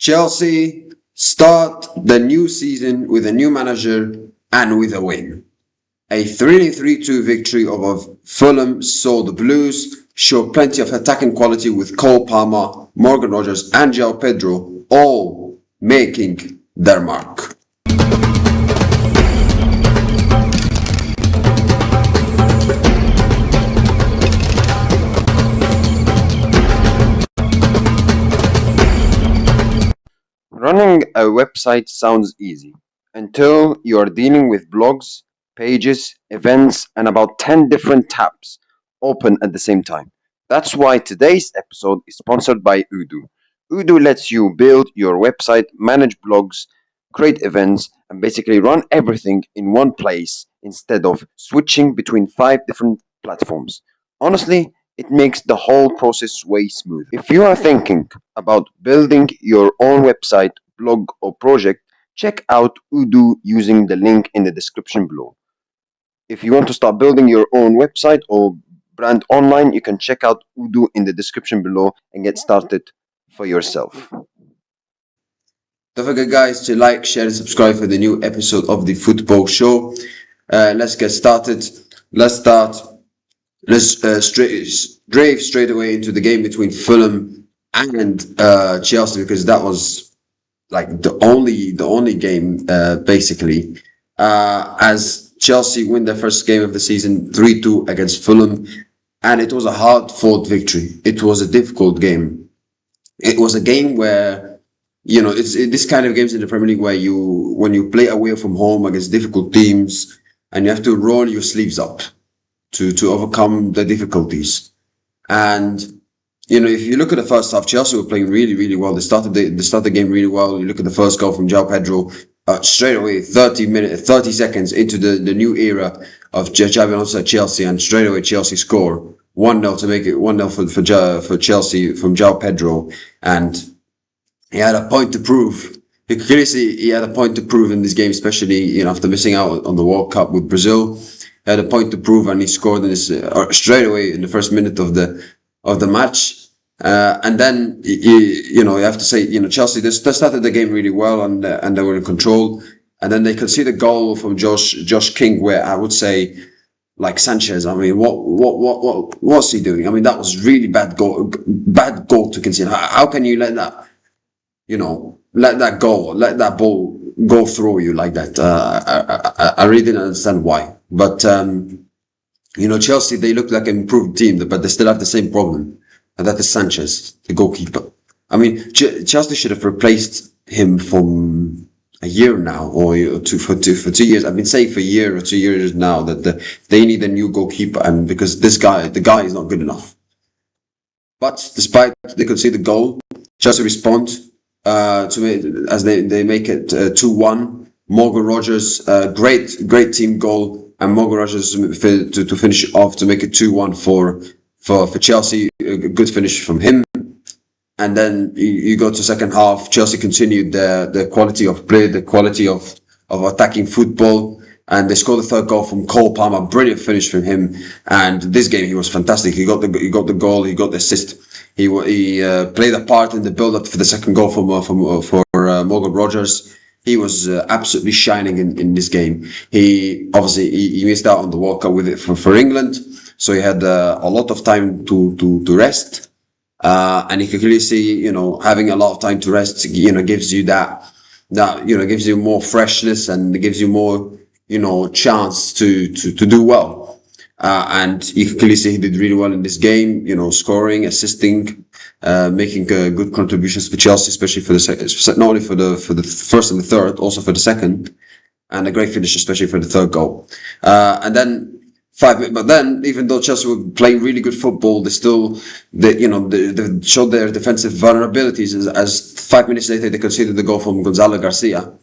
Chelsea start the new season with a new manager and with a win. A 3-2 victory over Fulham saw the Blues show plenty of attacking quality with Cole Palmer, Morgan Rogers and João Pedro all making their mark. Running a website sounds easy until you are dealing with blogs, pages, events, and about 10 different tabs open at the same time. That's why today's episode is sponsored by Odoo. Odoo lets you build your website, manage blogs, create events, and basically run everything in one place instead of switching between 5 different platforms. Honestly, it makes the whole process way smoother. If you are thinking about building your own website, blog, or project, check out Odoo using the link in the description below. If you want to start building your own website or brand online, you can check out Odoo in the description below and get started for yourself. Don't forget, guys, to like, share, and subscribe for the new episode of the football show. Let's get started. Let's drive straight away into the game between Fulham and Chelsea, because that was like the only game basically, as Chelsea win their first game of the season 3-2 against Fulham, and it was a hard-fought victory. It was a difficult game. It was a game where, you know, it's this kind of games in the Premier League where when you play away from home against difficult teams and you have to roll your sleeves up to overcome the difficulties. And you know, if you look at the first half, Chelsea were playing really, really well. They started the game really well. You look at the first goal from João Pedro, straight away, 30 seconds into the new era of Xabi Alonso at Chelsea, and straight away Chelsea score 1-0 to make it 1-0 for Chelsea from João Pedro, and he had a point to prove. You could clearly see he had a point to prove in this game, especially, you know, after missing out on the World Cup with Brazil. He had a point to prove, and he scored in this straight away in the first minute of the match. And then you have to say, you know, Chelsea they started the game really well, and they were in control, and then they conceded a goal from Josh King, where I would say, like Sanchez, I mean, what's he doing? I mean, that was really bad goal to concede. How can you let that, you know, let that ball go through you like that? I really didn't understand why. But you know, Chelsea, they look like an improved team, but they still have the same problem. And that is Sanchez, the goalkeeper. I mean, Chelsea should have replaced him from a year now, or for 2 years. I've been saying for a year or 2 years now that they need a new goalkeeper, and because the guy is not good enough. But despite they concede the goal, Chelsea respond as they make it 2-1. Morgan Rogers, great team goal, and Morgan Rogers to finish off to make it 2-1 for Chelsea. A good finish from him. And then you go to second half. Chelsea continued the quality of play, the quality of attacking football, and they scored the third goal from Cole Palmer. Brilliant finish from him. And this game he was fantastic. He got the goal. He got the assist. He played a part in the build-up for the second goal for Morgan Rogers. He was absolutely shining in this game. He missed out on the World Cup with it for England, so he had a lot of time to rest. And you can clearly see, you know, having a lot of time to rest, you know, gives you gives you more freshness, and it gives you more, you know, chance to do well. And you can clearly see he did really well in this game, you know, scoring, assisting, making good contributions for Chelsea, especially for not only for the first and the third, also for the second, and a great finish, especially for the third goal. And then but then, even though Chelsea were playing really good football, they showed their defensive vulnerabilities as 5 minutes later they conceded the goal from González Garcia.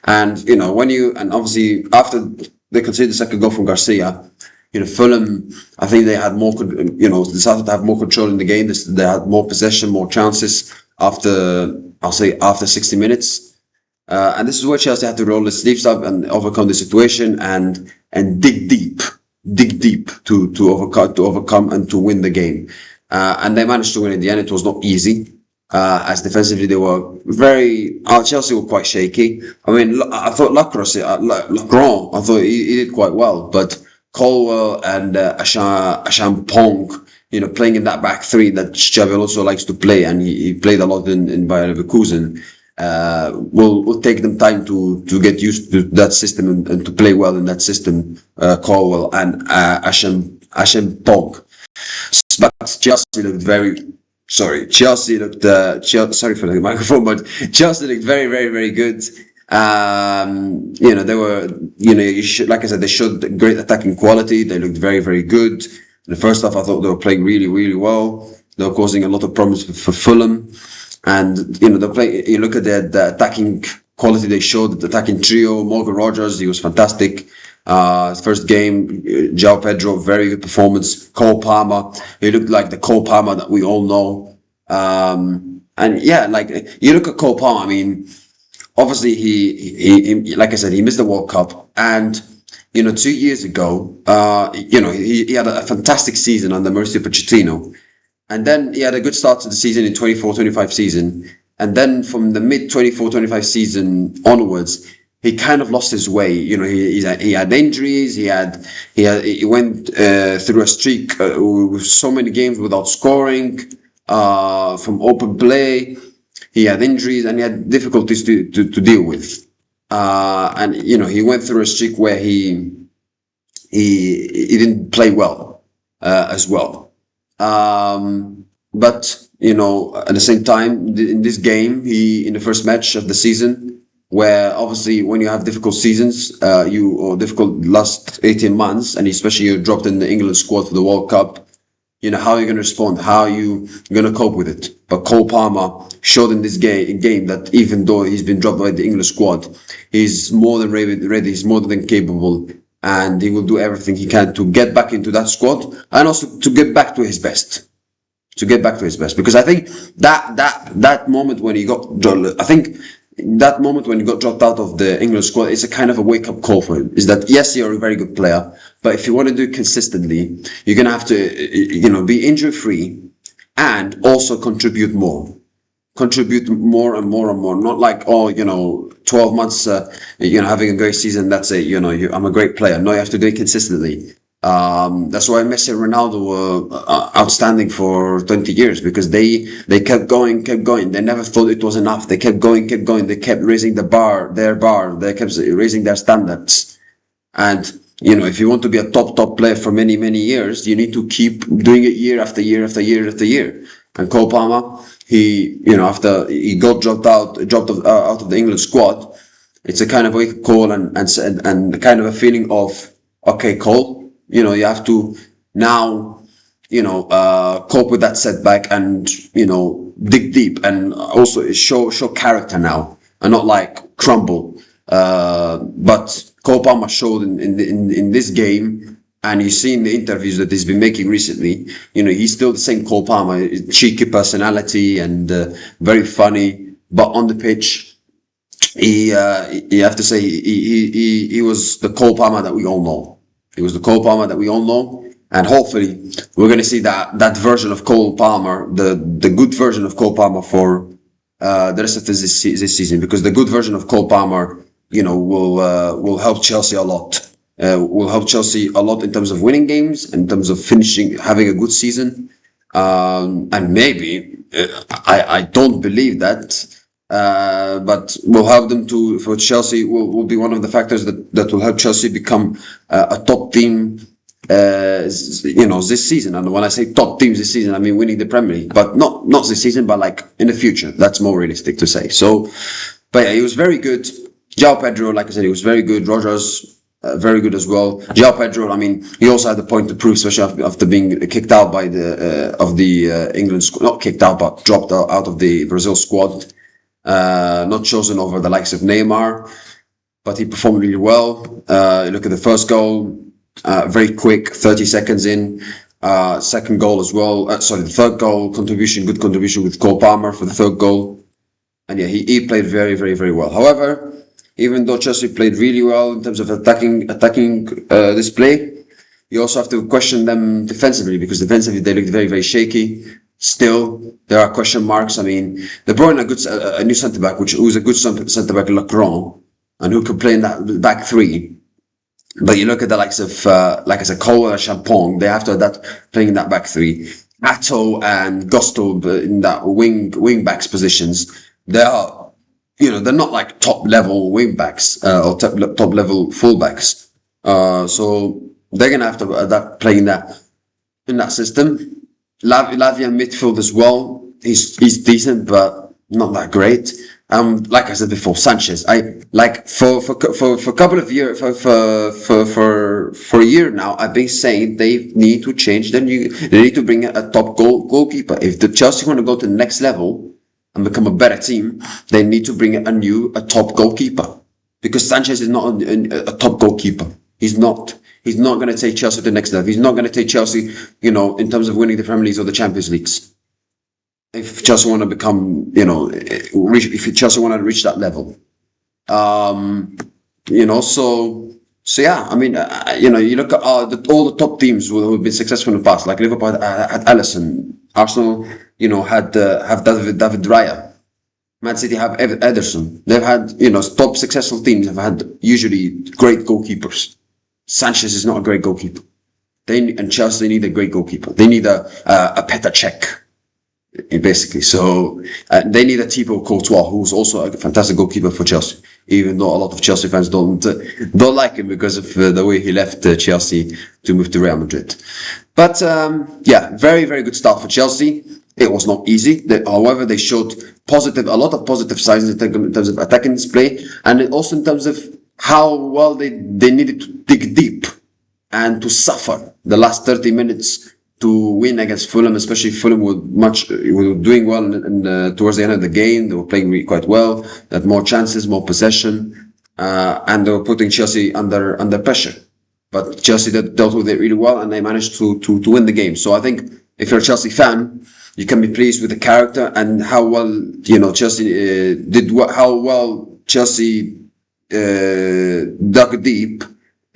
And, you know, obviously after they conceded the second goal from Garcia, you know, Fulham, I think they had more, you know, decided to have more control in the game. They had more possession, more chances after 60 minutes. And this is where Chelsea had to roll their sleeves up and overcome the situation and dig deep to overcome and to win the game. And they managed to win in the end. It was not easy. as defensively they were very. Chelsea were quite shaky. I mean, I thought Lacroix, I thought he did quite well, but Colwell and Achampong, playing in that back three that Xabi also likes to play, and he played a lot in Bayer Leverkusen. Will take them time to get used to that system and to play well in that system. Colwell and Achampong. But Chelsea looked very. Sorry, Chelsea looked. Sorry for the microphone, but Chelsea looked very, very, very good. They were. Like I said, they showed great attacking quality. They looked very, very good. In the first half, I thought they were playing really, really well. They were causing a lot of problems for Fulham, and they play. You look at the attacking quality they showed. The attacking trio, Morgan Rogers, he was fantastic. First game, João Pedro, very good performance. Cole Palmer, he looked like the Cole Palmer that we all know. And yeah, like you look at Cole Palmer. I mean, obviously he like I said, he missed the World Cup, and 2 years ago, he had a fantastic season under Mauricio Pochettino, and then he had a good start to the season in 24-25 season, and then from the mid 24-25 season onwards, he kind of lost his way. He had injuries. He went through a streak with so many games without scoring from open play. He had injuries and he had difficulties to deal with. And he went through a streak where he didn't play well as well. But at the same time, in this game, in the first match of the season, where obviously when you have difficult seasons, or difficult last 18 months, and especially you're dropped in the England squad for the World Cup, how are you going to respond? How are you going to cope with it? But Cole Palmer showed in this game that even though he's been dropped by the English squad, he's more than ready, he's more than capable, and he will do everything he can to get back into that squad and also to get back to his best. Because I think that moment when he got, that moment when he got dropped out of the England squad, it's a kind of a wake-up call for him. Is that, yes, you're a very good player, but if you want to do it consistently, you're going to have to, be injury-free and also contribute more. Contribute more and more and more. Not like, 12 months, having a great season, that's it, I'm a great player. No, you have to do it consistently. That's why Messi and Ronaldo were outstanding for 20 years, because they kept going. They never thought it was enough. They kept going. They kept raising their bar. They kept raising their standards. And, if you want to be a top player for many, many years, you need to keep doing it year after year after year after year. And Cole Palmer, after he got dropped out of the England squad, it's a kind of wake-up call and kind of a feeling of, okay, Cole, you have to now, cope with that setback and, dig deep and also show character now and not like crumble. But Cole Palmer showed in this game, and you see in the interviews that he's been making recently, he's still the same Cole Palmer, cheeky personality and very funny, but on the pitch, you have to say he was the Cole Palmer that we all know. He was the Cole Palmer that we all know, and hopefully we're going to see that version of Cole Palmer, the good version of Cole Palmer for the rest of this season, because the good version of Cole Palmer, will help Chelsea a lot. Will help Chelsea a lot in terms of winning games, in terms of having a good season, and maybe I don't believe that. But will help them for Chelsea will be one of the factors that will help Chelsea become a top team, this season. And when I say top teams this season, I mean winning the Premier League, but not this season, but like in the future. That's more realistic to say. So, but yeah, he was very good. João Pedro, like I said, he was very good. Rogers, very good as well. João Pedro, I mean, he also had a point to prove, especially after being kicked out by the England squad, not kicked out, but dropped out of the Brazil squad. Not chosen over the likes of Neymar, but he performed really well. Look at the first goal, very quick, 30 seconds in. Second goal as well. The third goal, good contribution with Cole Palmer for the third goal. And yeah, he played very, very, very well. However, even though Chelsea played really well in terms of attacking display, you also have to question them defensively, because defensively they looked very, very shaky. Still, there are question marks. I mean, they brought in a new centre back, who's a good centre back, Lacron, and who could play in that back three. But you look at the likes of, like I said, Cole and Champong, they have to adapt playing in that back three. Atto and Gusto in that wing backs positions. They are, they're not like top level wing backs or top level fullbacks. So they're gonna have to adapt playing in that system. Lavia midfield as well. He's decent, but not that great. Like I said before, Sanchez. I like for a couple of years for a year now. I've been saying they need to change. They need to bring a top goalkeeper. If the Chelsea want to go to the next level and become a better team, they need to bring a top goalkeeper, because Sanchez is not a top goalkeeper. He's not. He's not going to take Chelsea to the next level. He's not going to take Chelsea, in terms of winning the Premier Leagues or the Champions Leagues. If Chelsea want to become, if Chelsea want to reach that level, so yeah. I mean, you look at all the top teams who have been successful in the past. Like Liverpool had Alisson, Arsenal, have David Raya, Man City have Ederson. They've had, top successful teams have had usually great goalkeepers. Sanchez is not a great goalkeeper. And Chelsea need a great goalkeeper. They need a Petr Cech, basically. So they need a Thibaut Courtois, who's also a fantastic goalkeeper for Chelsea. Even though a lot of Chelsea fans don't like him because of the way he left Chelsea to move to Real Madrid. But very, very good start for Chelsea. It was not easy. However, they showed a lot of positive signs in terms of attacking display, and also in terms of how well they needed to dig deep and to suffer the last 30 minutes to win against Fulham. Especially Fulham were doing well towards the end of the game. They were playing quite well. They had more chances, more possession, and they were putting Chelsea under pressure. But Chelsea dealt with it really well, and they managed to win the game. So I think if you're a Chelsea fan, you can be pleased with the character and how well Chelsea did. How well Chelsea dug deep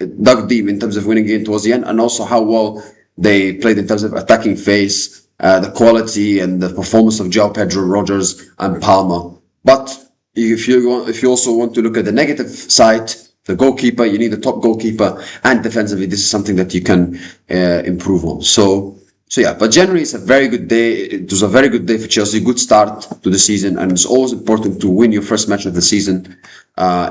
in terms of winning game towards the end, and also how well they played in terms of attacking phase, the quality and the performance of João Pedro, Rodgers, and Palmer. But if you also want to look at the negative side, the goalkeeper, you need a top goalkeeper, and defensively, this is something that you can improve on. So yeah, but generally it's a very good day. It was a very good day for Chelsea, good start to the season, and it's always important to win your first match of the season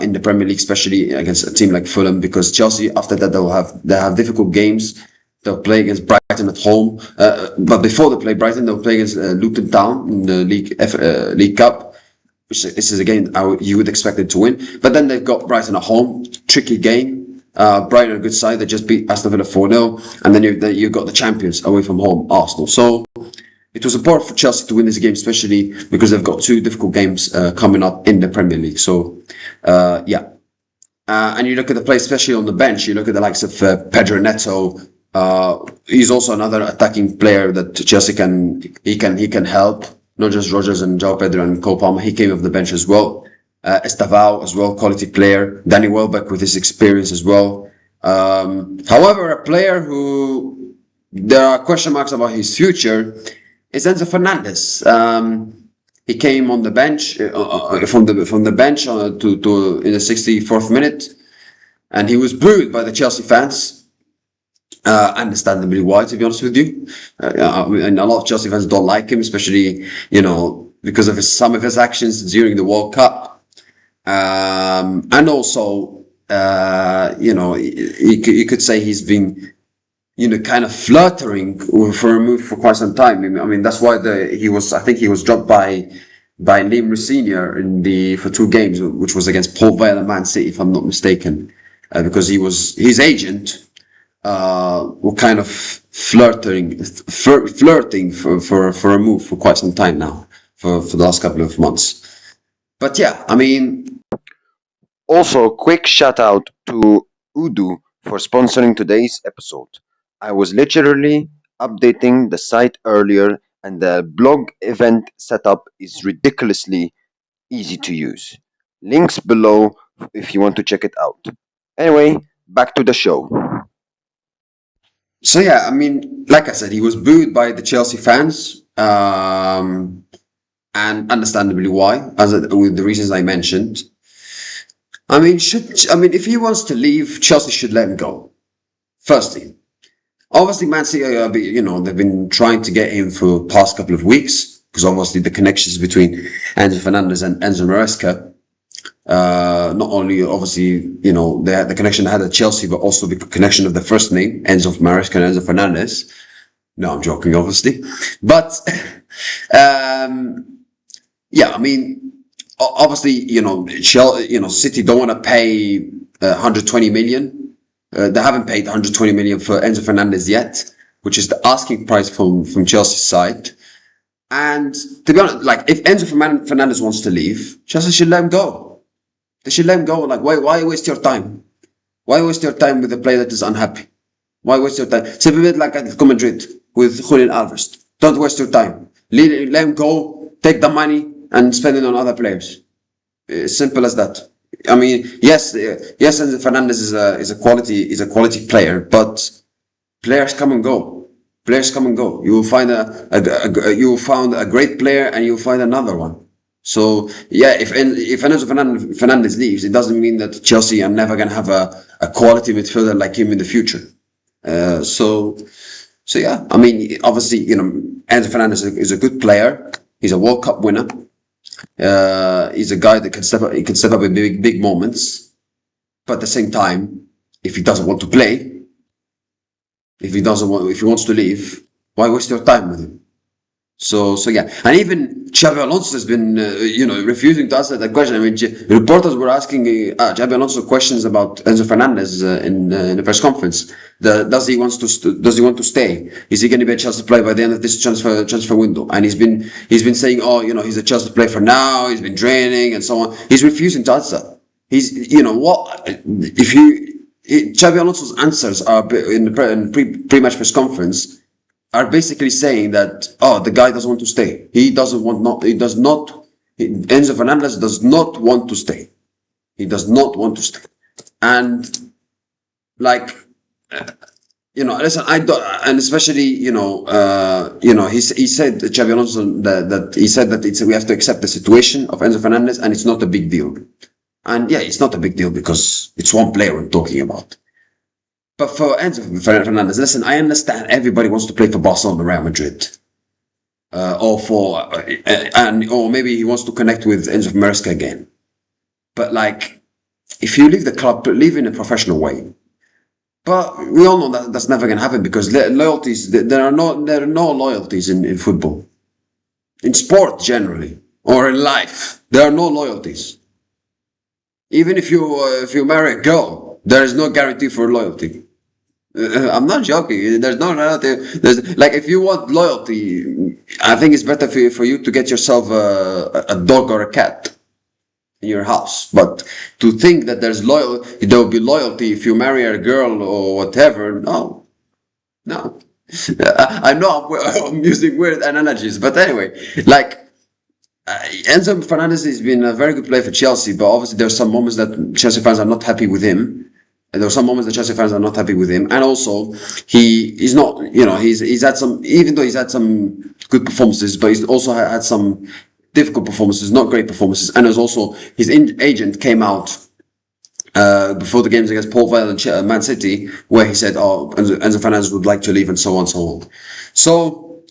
in the Premier League, especially against a team like Fulham, because Chelsea after that they'll have difficult games. They'll play against Brighton at home, but before they play Brighton, they'll play against Luton Town in the League Cup, which is a game you would expect them to win. But then they've got Brighton at home, tricky game. Brighton are a good side. They just beat Aston Villa 4-0, and then you've got the champions away from home, Arsenal. So it was important for Chelsea to win this game, especially because they've got two difficult games coming up in the Premier League. So and you look at the play, especially on the bench. You look at the likes of Pedro Neto. He's also another attacking player that Chelsea can help. Not just Rodgers and João Pedro and Cole Palmer. He came off the bench as well. Estavao as well, quality player. Danny Welbeck with his experience as well. However, a player who there are question marks about his future is Enzo Fernandez. He came on the bench from the bench to in the 64th minute, and he was booed by the Chelsea fans. Understandably why, to be honest with you. And a lot of Chelsea fans don't like him, especially because of some of his actions during the World Cup. And also, you could say he's been, kind of flirting for a move for quite some time. I mean, that's why I think he was dropped by Liam Rosenior for 2 games, which was against Port Vale and Man City, if I'm not mistaken, because his agent were kind of flirting for a move for quite some time now, for the last couple of months. But yeah, I mean. Also, quick shout out to Odoo for sponsoring today's episode. I was literally updating the site earlier, and the blog event setup is ridiculously easy to use. Links below if you want to check it out. Anyway, back to the show. So yeah, I mean, like I said, he was booed by the Chelsea fans, and understandably why, with the reasons I mentioned. If he wants to leave, Chelsea should let him go. Firstly, obviously, Man City, they've been trying to get him for the past couple of weeks because obviously the connections between Enzo Fernandez and Enzo Maresca. Not only obviously, they had the connection they had at Chelsea, but also the connection of the first name, Enzo Maresca and Enzo Fernandez. No, I'm joking, obviously. But, obviously, City don't want to pay 120 million. They haven't paid 120 million for Enzo Fernandez yet, which is the asking price from Chelsea's side. And to be honest, like, if Enzo Fernandez wants to leave, Chelsea should let him go. They should let him go. Like, why waste your time? Why waste your time with a player that is unhappy? Why waste your time? It's a bit like Atletico Madrid with Julian Alvarez. Don't waste your time. Let him go, take the money, and spend it on other players. Simple as that. I mean, yes, Enzo Fernandez is a quality player, but players come and go. Players come and go. You will find you will find a great player, and you will find another one. So yeah, if Enzo Fernandez leaves, it doesn't mean that Chelsea are never going to have a quality midfielder like him in the future. So yeah, I mean, obviously, Enzo Fernandez is a good player. He's a World Cup winner. He's a guy that can step up. He can step up in big moments. But at the same time, if he doesn't want to play, if he wants to leave, why waste your time with him? So yeah, and even Xabi Alonso has been, refusing to answer that question. I mean, reporters were asking Xabi Alonso questions about Enzo Fernandez in the press conference. Does he want to stay? Is he going to be a Chelsea player by the end of this transfer window? And he's been saying, he's a Chelsea player for now. He's been training and so on. He's refusing to answer. Xabi Alonso's answers are in the pre-match press conference are basically saying that, the guy doesn't want to stay. Enzo Fernandez does not want to stay. He does not want to stay. And listen, and especially, he said, Xabi Alonso, that he said that we have to accept the situation of Enzo Fernandez and it's not a big deal. And yeah, it's not a big deal because it's one player we're talking about. But for Enzo Fernandez, listen, I understand everybody wants to play for Barcelona, Real Madrid, or maybe he wants to connect with Enzo Maresca again. But if you leave the club, leave in a professional way. But we all know that that's never going to happen because loyalties. There are no loyalties in football, in sport generally, or in life. There are no loyalties. Even if you marry a girl, there is no guarantee for loyalty. I'm not joking. There's no loyalty. If you want loyalty, I think it's better for you to get yourself a dog or a cat in your house. But to think that there will be loyalty if you marry a girl or whatever, no. I know I'm using weird analogies, but anyway, Enzo Fernandez has been a very good player for Chelsea, but obviously there are some moments that Chelsea fans are not happy with him. And there are some moments that Chelsea fans are not happy with him. And also, he's not, he's had some, even though he's had some good performances, but he's also had some difficult performances, not great performances. And there's also, his agent came out before the games against Port Vale and Man City, where he said, Enzo Fernandez would like to leave and so on and so on. So,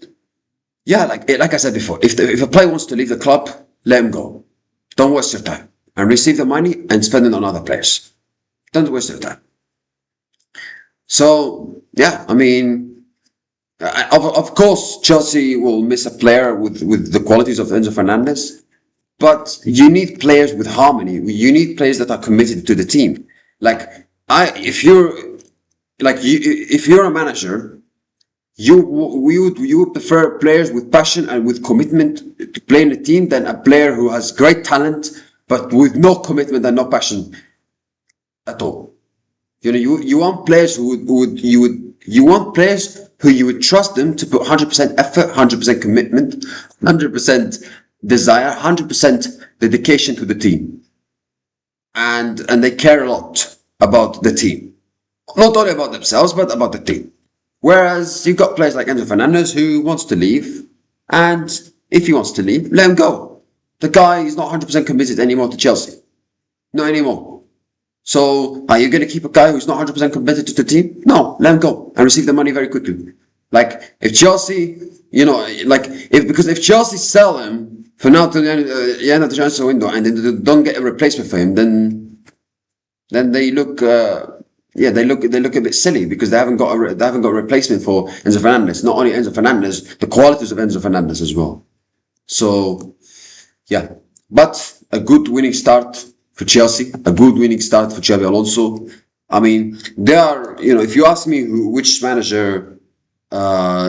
yeah, like I said before, if a player wants to leave the club, let him go. Don't waste your time. And receive the money and spend it on other players. Don't waste your time. So, yeah, I mean, of course, Chelsea will miss a player with the qualities of Enzo Fernandez, but you need players with harmony. You need players that are committed to the team. If you're a manager, you would prefer players with passion and with commitment to play in a team than a player who has great talent but with no commitment and no passion at all. You want players you would trust them to put 100% effort, 100% commitment, 100% desire, 100% dedication to the team, and they care a lot about the team, not only about themselves but about the team. Whereas you've got players like Enzo Fernandez who wants to leave, And if he wants to leave, let him go. The guy is not 100% committed anymore to Chelsea. Not anymore. So are you going to keep a guy who's not 100% committed to the team? No, let him go and receive the money very quickly. Like if Chelsea, because if Chelsea sell him for now to the end of the transfer window and then don't get a replacement for him, then they look, they look a bit silly because they haven't got a replacement for Enzo Fernandez. Not only Enzo Fernandez, the qualities of Enzo Fernandez as well. So yeah, but a good winning start for Chelsea, a good winning start for Xabi Alonso. I mean, they are, if you ask me which manager,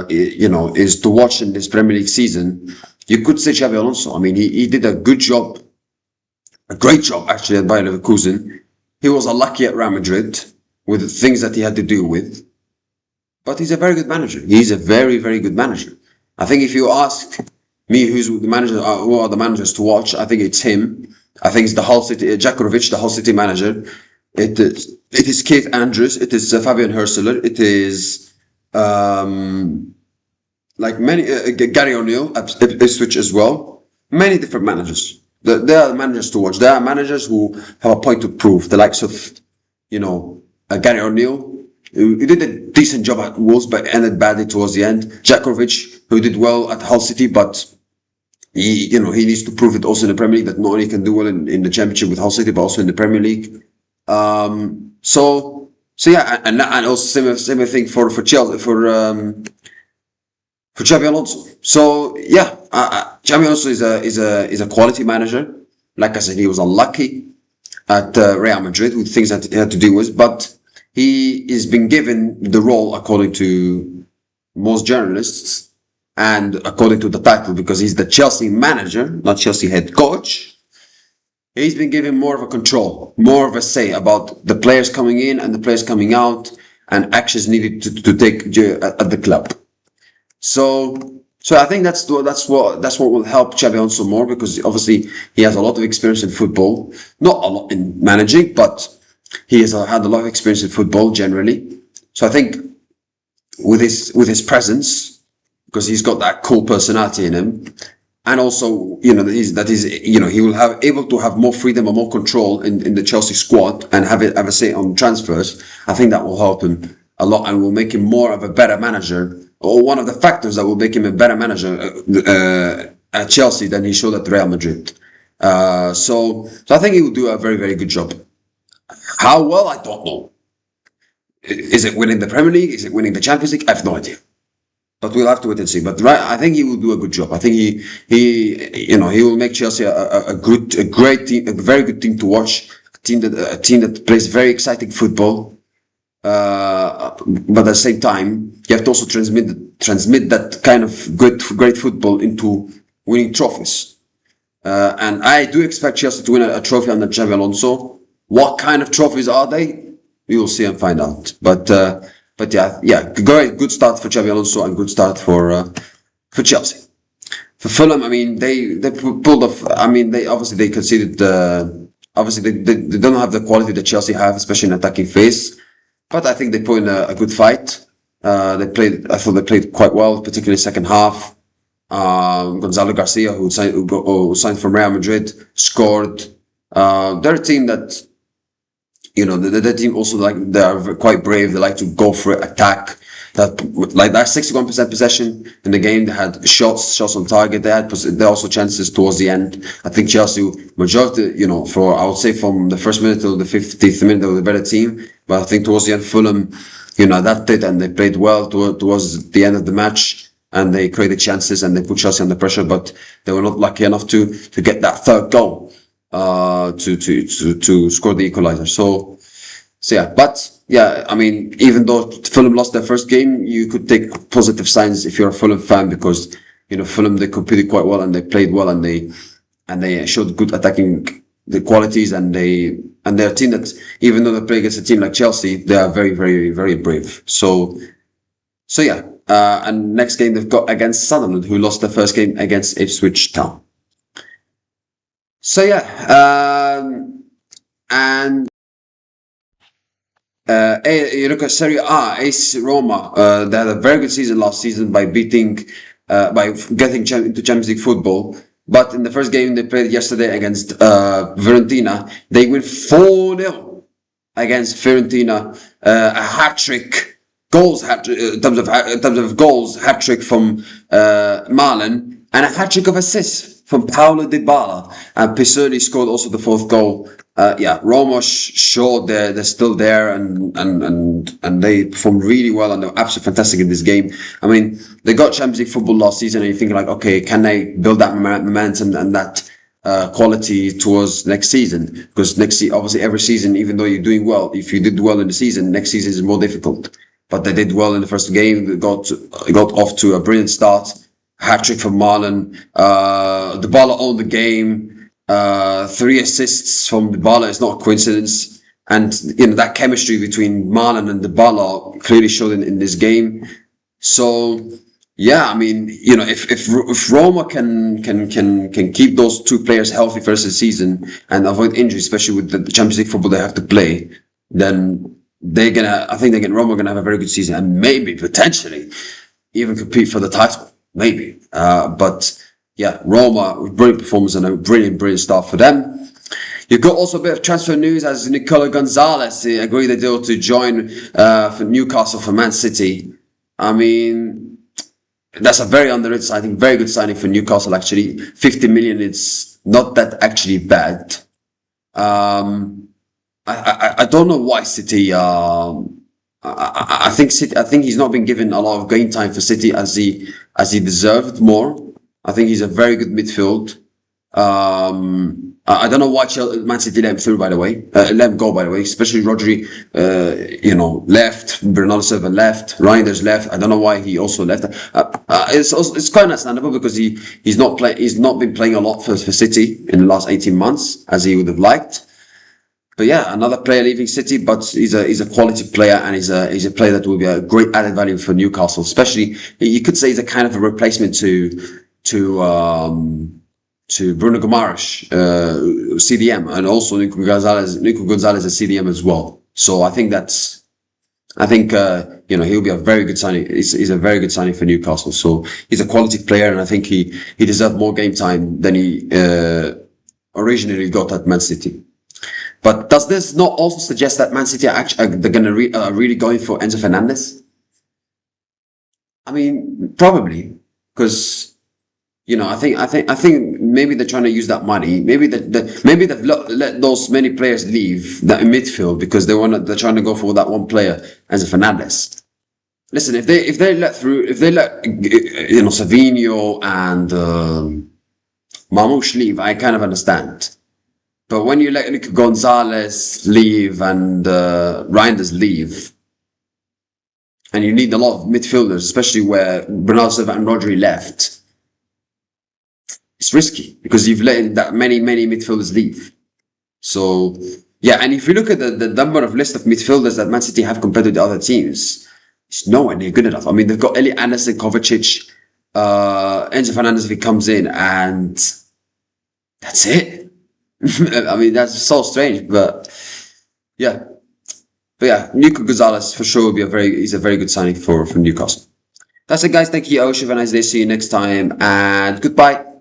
is to watch in this Premier League season, you could say Xabi Alonso. I mean, he did a good job, a great job actually at Bayer Leverkusen. He was unlucky at Real Madrid with the things that he had to deal with, but he's a very good manager. He's a very, very good manager. I think if you ask me who are the managers to watch, I think it's him. I think it's the Hull City, Jakovic, the Hull City manager. It is Keith Andrews. It is Fabian Hürseler. It is Gary O'Neill at Ipswich as well. Many different managers. They are managers to watch. They are managers who have a point to prove. The likes of, Gary O'Neill, who did a decent job at Wolves but ended badly towards the end. Jakovic, who did well at Hull City, but he needs to prove it also in the Premier League that not only can do well in the Championship with Hull City, but also in the Premier League. So yeah, and also same thing for Chelsea, for Xabi Alonso. So yeah, Xabi Alonso is a quality manager. Like I said, he was unlucky at Real Madrid with things that he had to deal with, but he is being given the role according to most journalists and according to the title, because he's the Chelsea manager, not Chelsea head coach. He's been given more of a control, more of a say about the players coming in and the players coming out and actions needed to take at the club. So I think that's what will help Xabi Alonso more, because obviously he has a lot of experience in football, not a lot in managing, but he has had a lot of experience in football generally. So I think with his presence, because he's got that cool personality in him, and also he will have able to have more freedom or more control in the Chelsea squad and have a say on transfers. I think that will help him a lot and will make him more of a better manager, or one of the factors that will make him a better manager at Chelsea than he showed at Real Madrid. So I think he will do a very, very good job. How well, I don't know. Is it winning the Premier League? Is it winning the Champions League? I have no idea. But we'll have to wait and see. But I think he will do a good job. I think he will make Chelsea a great team, a very good team to watch. A team that plays very exciting football. But at the same time, you have to also transmit that kind of great football into winning trophies. And I do expect Chelsea to win a trophy under Xabi Alonso. What kind of trophies are they? We will see and find out. But yeah, good start for Xabi Alonso and good start for Chelsea. For Fulham, I mean, they pulled off. I mean, they conceded. Obviously, they don't have the quality that Chelsea have, especially in attacking phase. But I think they put in a good fight. I thought they played quite well, particularly second half. Gonzalo Garcia, who signed from Real Madrid, scored. They're a team that, the team also, they are quite brave. They like to go for it, attack. That 61% possession in the game. They had shots on target. They had also chances towards the end. I think Chelsea majority, I would say from the first minute till the 50th minute, they were the better team. But I think towards the end, Fulham, adapted and they played well towards the end of the match, and they created chances and they put Chelsea under pressure. But they were not lucky enough to get that third goal to score the equalizer. So yeah, but. Yeah, I mean, even though Fulham lost their first game, you could take positive signs if you're a Fulham fan, because Fulham, they competed quite well and they played well and they showed good attacking the qualities, and they're a team that, even though they play against a team like Chelsea, they are very, very, very brave. So yeah, and next game they've got against Sunderland, who lost their first game against Ipswich Town. So yeah, and. You look at Serie A, AS Roma. They had a very good season last season by beating getting into Champions League football. But in the first game they played yesterday against Fiorentina, they win 4-0 against Fiorentina. A hat trick, in terms of goals, hat trick from Malen, and a hat trick of assists from Paulo Dybala. And Pizzoli scored also the fourth goal. Roma showed they're still there, and they performed really well, and they're absolutely fantastic in this game. I mean, they got Champions League football last season, and you think like, okay, can they build that momentum and that quality towards next season? Because obviously every season, even though you're doing well, if you did well in the season, next season is more difficult. But they did well in the first game. They got off to a brilliant start. Hat trick from Marlon. Dybala owned the game. 3 assists from Dybala is not a coincidence. And that chemistry between Marlon and Dybala clearly showed in this game. So yeah, I mean, if Roma can keep those 2 players healthy for the rest of the season and avoid injuries, especially with the Champions League football they have to play, then Roma are gonna have a very good season, and maybe potentially even compete for the title. Maybe. But yeah, Roma, brilliant performance and a brilliant start for them. You've got also a bit of transfer news as Nico González agreed a deal to join for Newcastle for Man City. I mean, that's a very underrated signing, very good signing for Newcastle actually. 50 million, it's not that actually bad. I don't know why City. I think he's not been given a lot of game time for City as he deserved more. I think he's a very good midfield. I don't know why Man City let him through, by the way. Let him go, by the way. Especially Rodri, left. Bernardo Silva left. Reinders left. I don't know why he also left. It's quite understandable because he's not been playing a lot for City in the last 18 months as he would have liked. But yeah, another player leaving City, but he's a quality player, and he's a player that will be a great added value for Newcastle. Especially, you could say he's a kind of a replacement to Bruno Guimaraes, CDM, and also Nico González is CDM as well. So I think he'll be a very good signing. He's a very good signing for Newcastle. So he's a quality player, and I think he deserved more game time than he originally got at Man City. But does this not also suggest that Man City are they're going to really going for Enzo Fernandez? I mean, probably, because I think maybe they're trying to use that money. Maybe they've let those many players leave that in midfield because they're trying to go for that one player, Enzo Fernandez. Listen, if they let Savinho and Mamouche leave, I kind of understand. But when you let Nico González leave and Reinders leave, and you need a lot of midfielders, especially where Bernardo Silva and Rodri left, it's risky because you've let that many midfielders leave. So yeah, and if you look at the number of list of midfielders that Man City have compared to the other teams, it's nowhere near good enough. I mean, they've got Elliot Anderson, Kovacic, Enzo Fernandez if he comes in, and that's it. I mean, that's so strange, but yeah. But yeah, Nico González for sure will be he's a very good signing for Newcastle. That's it, guys. Thank you. Have a nice day. See you next time, and goodbye.